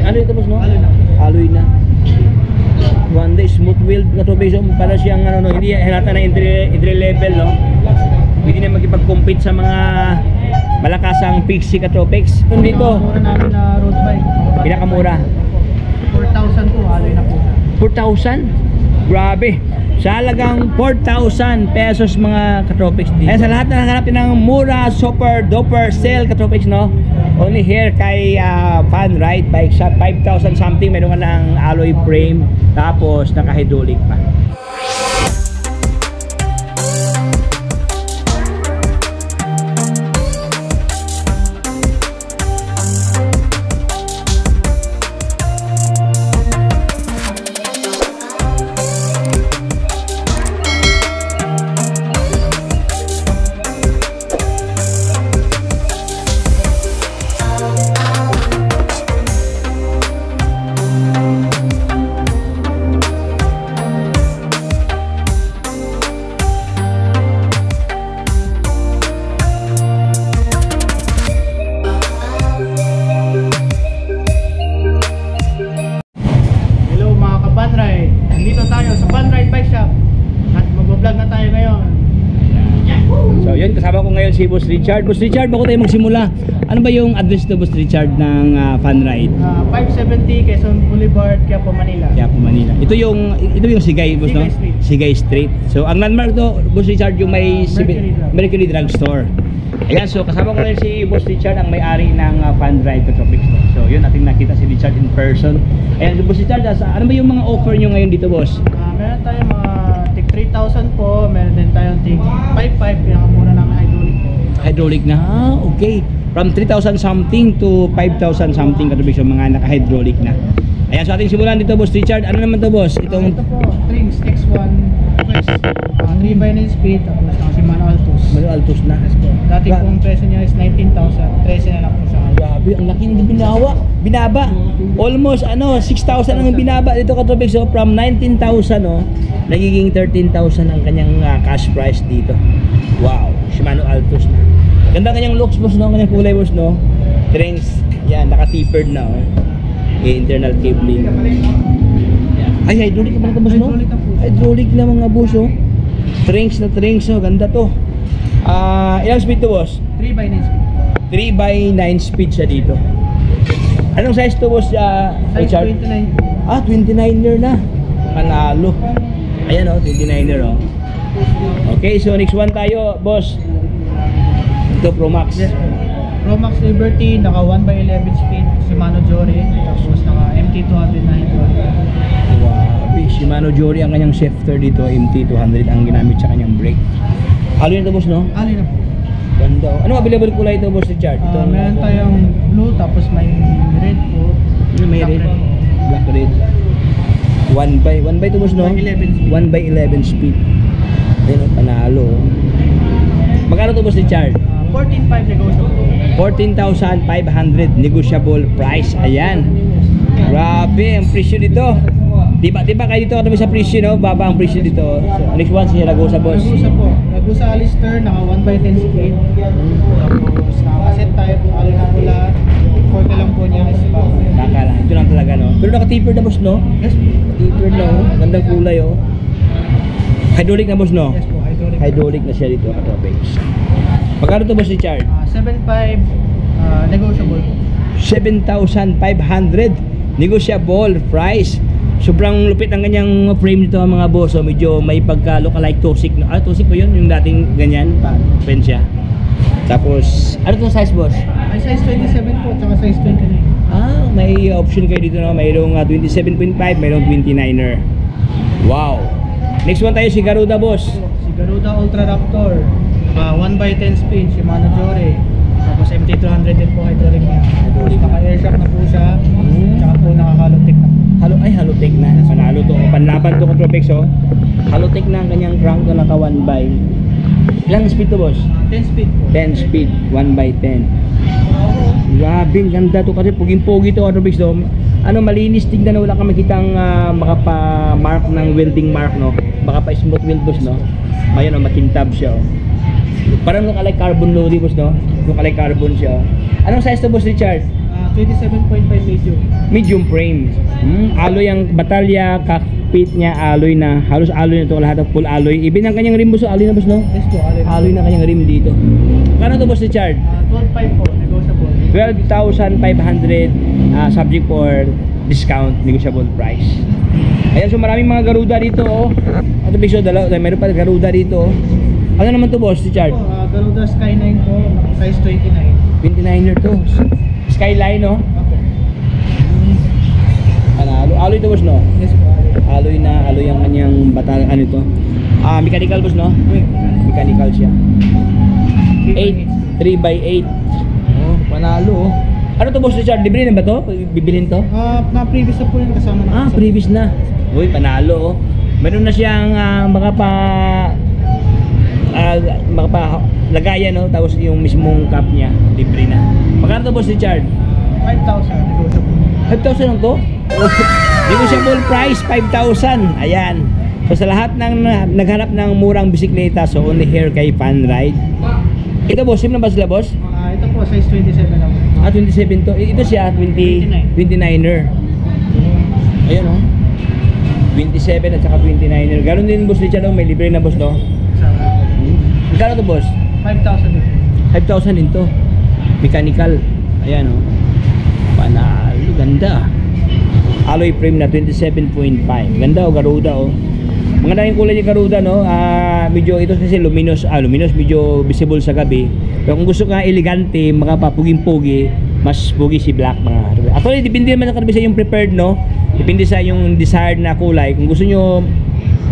Ano ito boss, no? Alloy na. Alloy na. One day smooth wheel na tubig, so para siyang ano, no, hindi halata na entry level, no. Pwede na magipag-compete sa mga malakasang Pixie Katropex. Dito, Mura namin na road bike. pinakamura. 4,000 po, alloy na po. 4,000? Grabe. Sa halagang 4,000 pesos mga Katropex dito. Kaya sa lahat na naghanap ng mura, super duper sale Katropex, no? Only here kay Fun Ride Bike Shop. 5,000 something. Meron ka ng alloy frame. Tapos naka-hydraulic pa. Kasama ko ngayon si Boss Richard. Boss Richard, bago tayo magsimula, ano ba yung address to Boss Richard ng Fun Ride? 570 Quezon Boulevard, Quiapo, Manila. Quiapo, Manila. Ito yung Sigay, Boss, no? Street. Sigay Street. So ang landmark to, Boss Richard, yung may Mercury Drug Store. Ayan, so kasama ko ngayon si Boss Richard, ang may-ari ng Fun Ride Katropex. So yun, ating nakita si Richard in person. Ayan, so Boss Richard, ano ba yung mga offer nyo ngayon dito, Boss? Meron tayong mga tig 3,000 po, meron din tayong tig 5,500, pinakamura namin hydraulic. Hydraulic na, okay. From 3,000 something to 5,000 something Katropex, so mga naka-hydraulic na. Ayan, so ating simulan dito, Boss Richard. Ano naman to, Boss? Ito po, Strings X1 Quest, 3x9 speed, tapos si Mano Altos. Mano Altos na. Yes po. Dati pong presyo niya is 19,000, 13 na lang po sa Grabe, ang laki ng binaba. Almost 6,000 ang binaba dito Katropex. So from 19,000 nagiging 13,000 ang kanyang cash price dito. Wow, Shimano Altos na. Ganda kanyang looks, Boss, no? Kanyang kulay, Boss, no? Trends, yan, naka-tapered na, internal cabling. Ay, hydraulic na mga Boss, no? Hydraulic na mga Boss, Trends na trends, ganda to. Ilang speed to, Boss? 3x9 speed. 3x9 speed siya dito. Anong size to, Boss? Size 29. 29er na. Panalo. Ayan, 29er, Okay, so next one tayo, Boss. Ito, Pro Max. Yes po. Pro Max Liberty, naka 1x11 speed, Shimano Jory, tapos naka MT200 na hydraulic. Wow, Shimano Jory ang kanyang shifter dito, MT200 ang ginamit sa kanyang brake. Alloy na to, Boss, no? Alloy na po. Ganda. Ano available kulay ito, Boss Richard? Meron tayong blue, tapos may red po. May red. Black red. 1x to, Boss, no? 1x11 speed. Ayun, panalo. Magkano to, Boss Richard? 14,500 negotiable. 14,500 negotiable price. Ayan. Grabe ang presyo dito. Diba kayo dito kami sa presyo, no? Baba ang presyo dito. So, next one si Ragusa, Boss. Ragusa po. Ragusa Alistair, naka 1x10 speed. Tapos nakaset tayo po, alay na pula. 40 lang po niya is back. Baka lang. Ito lang talaga, no? Pero naka-taper na, Boss, no? Yes po. Taper na, Gandang kulay, Hydraulic na, Boss, no? Yes po, hydraulic. Hydraulic na siya dito, Katropex. Magkano to, Boss Richard? 7,500 negotiable po. 7,500 negotiable price. Sobrang lupit ang kanyang frame nito, mga boss. So medyo may pagka look-alike Tosik. Tosik po yun, yung dating ganyan pa, pen siya. Tapos, ano itong size, Boss? May size 27 po, tsaka size 29. May option kayo dito, no? Mayroong 27.5, mayroong 29er. Wow. Next one tayo, si Garuda, Boss. Si Garuda Ultra Raptor, 1x10 speed, Shimano Jory. Tapos MT200 din po, hydraulic niya. Naka-airshock na po siya. Tsaka po naka-halotic na. Halotek na. Panalo to. Panlaban to, Katropex, Halotek na ang kanyang crank na naka 1x. Ilang speed to, Boss? 10 speed po. 10 speed, 1x10. Grabe, ganda to kasi puging-pugi to, Katropex, malinis, tignan na wala kang makitang makapa-mark ng welding mark, no? Baka pa smooth weld, Boss, no? Ayun, makintab siya, Parang look-alike carbon loading, Boss, no? Look-alike carbon siya, Anong size to, Boss Richard? 27.5 medium. Medium frame. Alloy ang batalya, cockpit niya, alloy na. Halos alloy na ito, lahat ng full alloy. Even ang kanyang rim boss, alloy na boss, no? Yes po, alin. Alloy na kanyang rim dito. Kano to boss, Richard? 12.5 po, negotiable. 12,500 subject for discount, negotiable price. Ayan, so maraming mga Garuda dito, oh. Ito piso, mayroon pa Garuda dito, oh. Ano naman to boss, Richard? Po, Garuda Skyline po, size 29. 29er to. Skyline, no? Opo. Panalo. Alloy to boss, no? Yes po, alin. Alloy na, alloy ang kanyang batal, ano ito? Mechanical boss, no? Wait. Mechanical siya. 8, 3x8. Oh, panalo, oh. Ano to boss, Richard? Libre na ba to? Bibilin to? Na-previous na po yun kasama na. Previous na. Uy, panalo, oh. Meron na siyang lagayan, no? Tapos yung mismong cup niya, libre na. Magkano to boss, Richard? 5,000, negotiable. 5,000 lang to? Negotiable price, 5,000. Ayan. So sa lahat ng naghanap ng murang bisikleta, so only here kay Fun Ride. Ito boss, sino na ba sila boss? Ito po, size 27 lang. 27 to. Ito siya, 29er. Ayan, oh. 27 at saka 29er. Ganon din boss Richard, oh. May libre na boss, no? Magkano to boss? 5,000 din. 5,000 din to. Mechanical. Ayan, oh. Panalo, ganda. Alloy frame na 27.5. Ganda, oh, Garuda, oh. Maganda yung kulay ni Garuda, no? Medyo ito kasi luminous, medyo visible sa gabi. Pero kung gusto ka elegante, makapapuging-pugi, mas pugi si black, mga. Actually, depende naman sa yung prepared, no? Depende sa yung desired na kulay. Kung gusto nyo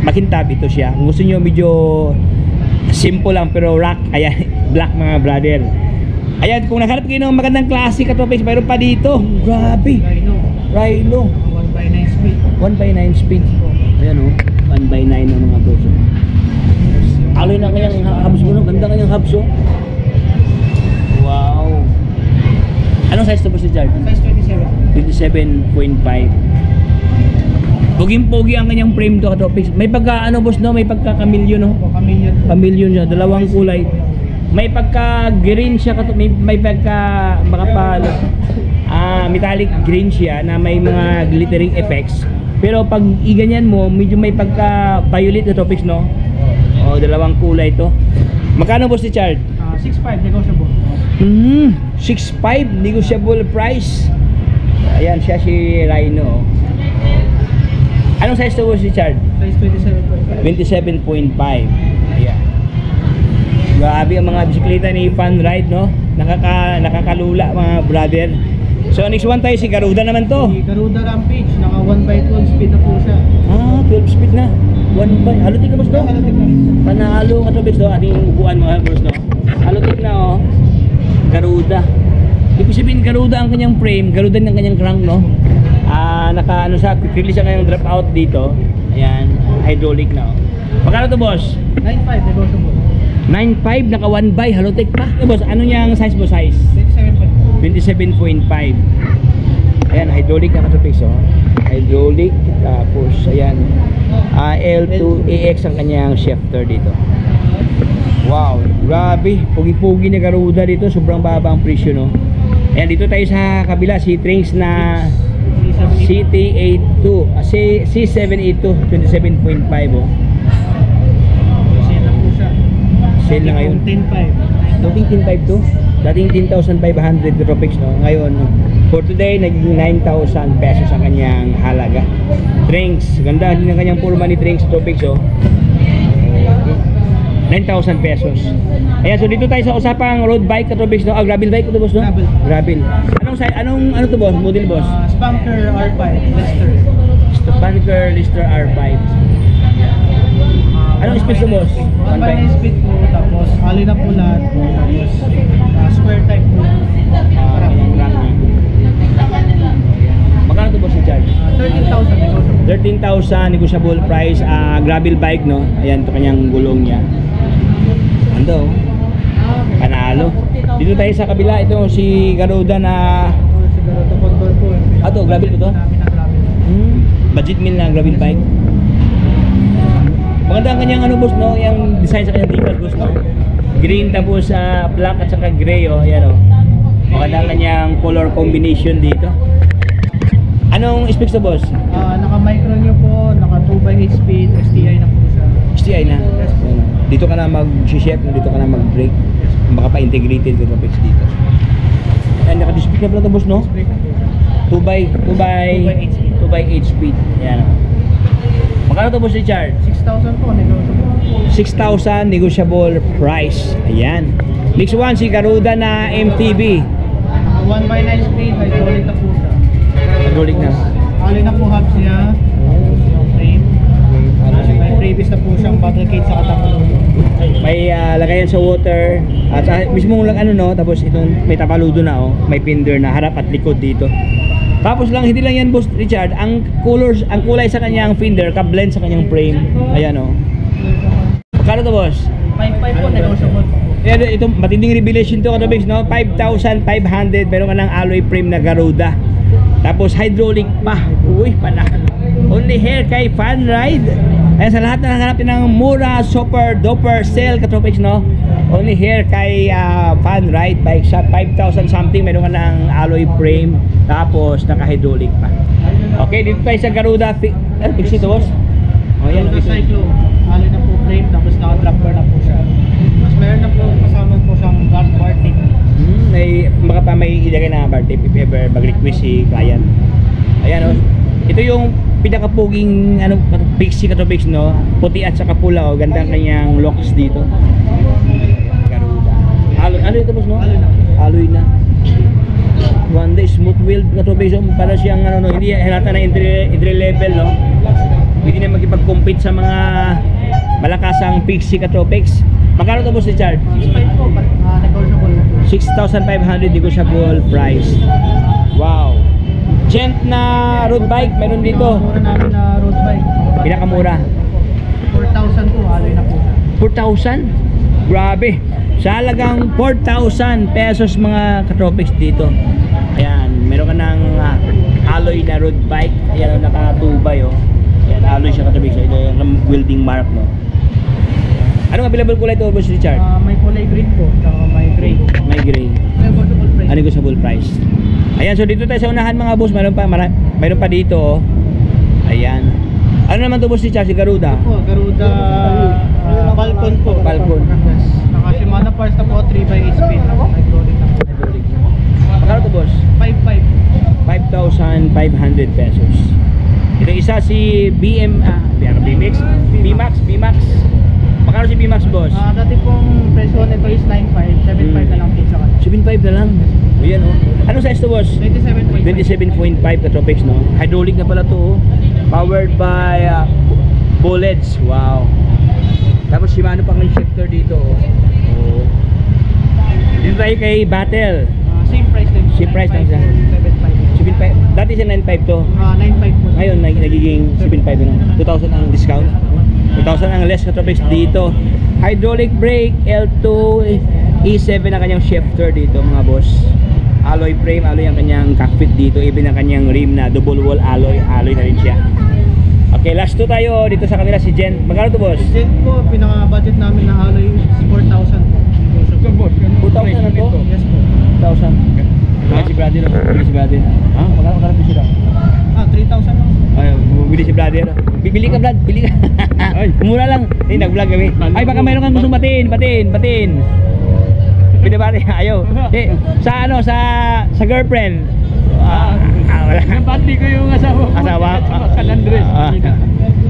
makintab, ito siya. Kung gusto nyo medyo simple lang pero rock, ayan, black, mga brother. Ayan, kung naghanap kayo ng magandang classic Katropics, mayroon pa dito. Grabe. Rhino. 1x9 speed. 1x9 speed. Ayan, oh. 1x9 ng mga bros. Alloy na kanyang hubs mo, no? Ganda kanyang hubs, oh. Wow. Anong size to po si Jard? Size 27. 27.5. Puging-pugi ang kanyang frame to, Katropics. May pagka, ano boss, no? May pagka kamilyon, no? Po, chameleon. Kamilyon siya, dalawang kulay. May pagka green siya, may pagka metallic green siya na may mga glittering effects. Pero pag iganyan mo, medyo may pagka violet na topics, no? O, dalawang kulay to. Magkano boss si Chard? 6.5 negotiable. 6.5 negotiable price. Ayan siya, si Rhino. Anong size to boss si Chard? Size 27.5. 27.5. Ayan. Grabe ang mga bisikleta ni Fun Ride, no? Nakakalula, mga brother. So next one tayo, si Garuda naman to. Si Garuda Rampage, naka 1x12 speed na po siya. 12 speed na. 1x. Halotik na boss to? Halotik na rin. Panalo ka to, boss to. Ating upuan, mga boss, no? Halotik na, oh. Garuda. Ibig sabihin, Garuda ang kanyang frame, Garuda ng kanyang crank, no? Quick release ang kanyang drop out dito. Ayan, hydraulic na, oh. Magkano to, boss? 9.5 negotiable. 9.5, naka 1x, halotik pa. Boss, ano niyang size mo, size? 27.5. Ayan, hydraulic na Katropics, oh. Hydraulic, tapos ayan, L2AX ang kanyang shifter dito. Wow, grabe, pugi-pugi na Garuda dito, sobrang baba ang presyo, no. Ayan, dito tayo sa kabila, si Trains na CT82, C782, 27.5, oh. Sale na po siya. Sale na ngayon. 10.5. Dating 10.5 to. Dating 10,500 Katropics, no. Ngayon, for today, naging 9,000 pesos ang kanyang halaga. Drinks, ganda din ang kanyang purma ni Drinks Katropics, oh. 9,000 pesos. Ayan, so dito tayo sa usapang road bike Katropics, no. Gravel bike ito, boss, no? Gravel. Ano to, boss? Model, boss? Spanker R5 Lister. Spanker Lister R5. Anong speed to, boss? 1x9 speed po, tapos alloy na po lahat po, tapos square type po. Magkano to, boss, si Charge? 13,000 negotiable. 13,000 negotiable price, gravel bike, no. Ayan, to kanyang gulong niya. Ando, panalo. Dito tayo sa kabila, ito si Garuda na Si Garuda Condor po. to, gravel po to? Namin ang gravel. Budget meal na gravel bike. Maganda ang kanyang ano, boss, no, yung design sa kanyang decal, boss, no. Green tapos black at saka gray, oh. Ayan, oh. Maganda ang kanyang color combination dito. Anong specs to, boss? Naka-micro nyo po, naka 2x8 speed, STI na po siya. STI na. Yes. Ayan, oh. Dito ka na mag-chef, dito ka na mag-brake. Baka pa-integrated ka topics dito. Ayan, naka-display na pala to, boss, no? Brake na po. 2x8 speed. Ayan. Oh. Magkano to, boss Richard? 6,000 po, negotiable. 6,000 negotiable price. Ayan. Next one, si Garuda na MTB. Naka 1x9 speed, hydraulic na po siya. Hydraulic na. Alloy na po hubs niya. Yung frame. May previous na po siyang bottle cage sa katapulo. May lagayan sa water. At mismo lang ano, no, tapos itong may tapaludo na, oh. May fender na harap at likod dito. Tapos lang, hindi lang yan, boss Richard, ang colors, ang kulay sa kanyang fender ka-blend sa kanyang frame. Ayan, oh. Magkano to, boss? 5.5 po, negotiable po. Yan, ito matinding revelation to, Katobigs, no? 5,500, meron ka ng alloy frame na Garuda. Tapos hydraulic pa. Uy, panalo. Only here kay Fan Ride. Ayan, sa lahat na hanapin ng mura, super, doper, sale, Katobigs, no? Only here kay Fan Ride Bike Shop. 5,000 something, meron ka ng alloy frame. Tapos naka-hydraulic pa. Okay, dito tayo sa Garuda. Fix ito, boss. Oh, yan. Garuda Cyclone. Alloy na po frame, tapos naka-drop bar na po siya. Mas meron na po kasama po siyang guard bar tip. Baka pa may ilagay na bar tip if ever mag-request si client. Ayan, oh. Ito yung pinakapuging ano, pixie Katobigs, no? Puti at saka pula, oh. Ganda ang kanyang locks dito. Garuda. Alloy ito, boss, no? Alloy na. Alloy na. One day smooth wheel Katobigs, oh. Para siyang ano, no? Hindi halata na entry level, no? Pwede na magipag-compete sa mga malakasang pixie Katobigs. Magkano to, boss Richard? 6.5 po, negotiable. 6,500 negotiable price. Wow. Gent na road bike meron dito. Mura namin na road bike. Pinakamura. 4,000 po, alloy na po. 4,000? Grabe. Sa halagang 4,000 pesos mga Katobigs dito. Ayan, meron ka ng alloy na road bike. Ayan, nakatubay, oh. Ayan, alloy siya Katobigs. Ito yung welding mark, no. Anong available kulay ito, boss Richard? May kulay green po, saka may gray. May gray. Negotiable price. Negotiable price. Ayan, so dito tayo sa unahan mga boss, mayroon pa dito, oh. Ayan. Ano naman to, boss Richard, si Garuda? Po, Garuda Falcon po. Falcon. Yes. Naka Shimano parts na po, 3x8 speed. Hydraulic na po. Magkano to, boss? 5.5. 5,500 pesos. Ito isa si BMX? BMAX? Magkano si BMAX, boss? Dati pong presyo nito is 9.5. 7.5 na lang po sa kanya. 7.5 na lang. O yan, oh. Anong size to, boss? 27.5. 27.5 Katobigs, no? Hydraulic na pala to, oh. Powered by bullets. Wow. Tapos Shimano pang shifter dito, oh. Oh. Dito tayo kay Battle. Same price din. Same price lang siya. 7.5. 7.5. Dati siya 9.5 to. 9.5 po. Ngayon nagiging 7.5 na. 2,000 ang discount. 2,000 ang less Katobigs dito. Hydraulic brake, L2, E7 ang kanyang shifter dito, mga boss. Alloy frame, alloy ang kanyang cockpit dito. Even ang kanyang rim na double wall alloy na rin siya. Okay, last 2 tayo dito sa kanila si Jen. Magkano to, boss? Jet po, pinaka-budget namin na alloy is 4,000 po. 2,000 na to? Yes po. 2,000. Bili si brother, bili si brother. Ha? Magkano po sila? 3,000 lang. Ay, bumili si brother. Bibili ka, Brad, bili ka. Ay, mura lang. Hindi, nag-vlog kami. Ay, baka mayroon kang gustong batiin. Pinabati, ayaw. Eh, sa ano, sa girlfriend. Wala. Nabati ko yung asawa ko. Asawa? Sa San Andres.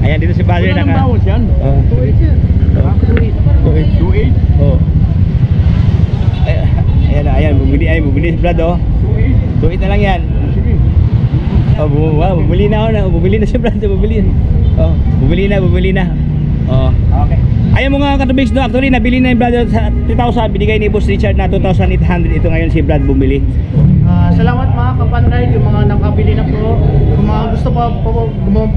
Ayan, dito si brother Wala nang naka. bawas yan. 2.8 yan. 2.8. Oh. Ayan, bumili si Brad, oh. 2.8 na lang yan. Sige. Oh, bumili na ako na. Bumili na si Brad, bumili. Oh, bumili na. Oh. Okay. Ayun mga Katobigs, no, actually nabili na yung Brad sa 3,000, binigay ni Boss Richard na 2,800. Ito ngayon si Brad bumili. Salamat mga kapanride, yung mga nakabili na po. Kung mga gusto po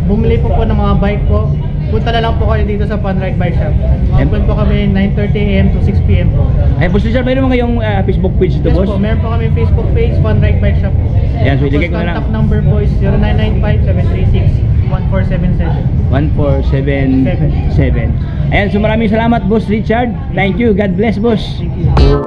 bumili po ng mga bike po, punta na lang po kayo dito sa Panride Bike Shop. Open po kami 9:30 AM to 6 PM po. Ay, Boss Richard, mayroon mo kayong Facebook page ito, Yes boss? po, meron po kami Facebook page, Panride Bike Shop. Ayan, so ilagay ko na lang. Contact number po is 0995-736-1477. 1477. Ayan, so maraming salamat, Boss Richard. Thank you. God bless, boss. Thank you.